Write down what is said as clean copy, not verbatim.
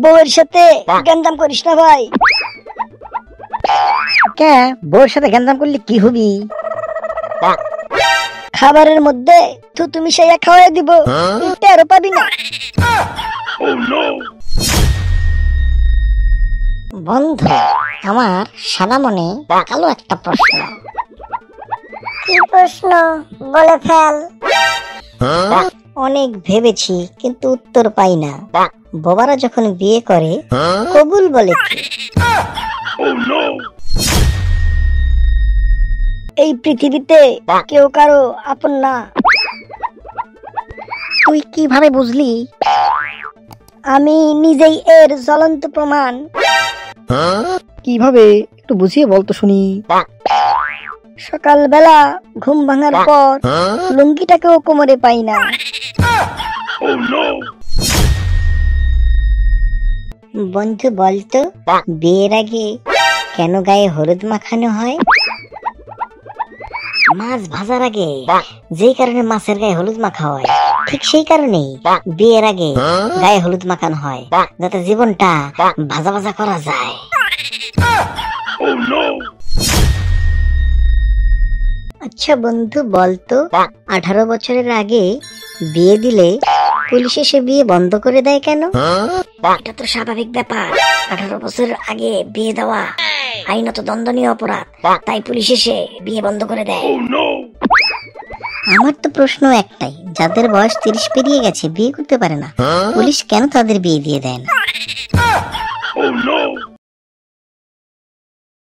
বউয়ের সাথে গ্যাঞ্জাম করিস না ভাই। কে বউয়ের সাথে গ্যাঞ্জাম করলে কি হবি? খাবারের মধ্যে থুতু মিশাইয়া খাওয়াই দিব, টেরও পাবি না। বন্ধু, আমার সাদা মনে কালো একটা প্রশ্ন। কি প্রশ্ন বলে ফেল। অনেক ভেবেছি কিন্তু উত্তর পাই না। বাবারা যখন বিয়ে করে কবুল বলে কি? এই পৃথিবীতে কেউ কারো আপন না। তুই কিভাবে বুঝলি? আমি নিজেই এর জ্বলন্ত প্রমাণ। কিভাবে একটু বুঝিয়ে বলতো শুনি। সকালবেলা ঘুম ভাঙার পর লুঙ্গিটাকেও কোমরে পাই না। বন্ধু বলতো, বিয়ের আগে কেন গায়ে হলুদ মাখানো হয়? মাছ ভাজার আগে যেই কারণে মাছের গায়ে হলুদ মাখা হয়, ঠিক সেই কারণেই বিয়ের আগে গায়ে হলুদ মাখানো হয়, যাতে জীবনটা ভাজা ভাজা করা যায়। আচ্ছা বন্ধু বলতো, 18 বছরের আগে বিয়ে দিলে পুলিশ এসে বিয়ে বন্ধ করে দেয় কেন? এটা তো স্বাভাবিক ব্যাপার। 18 বছর আগে বিয়ে দেওয়া আইনত দণ্ডনীয় অপরাধ, তাই পুলিশ এসে বিয়ে বন্ধ করে দেয়। আমার তো প্রশ্ন একটাই, যাদের বয়স 30 পেরিয়ে গেছে বিয়ে করতে পারে না, পুলিশ কেন তাদের বিয়ে দিয়ে দেয় না?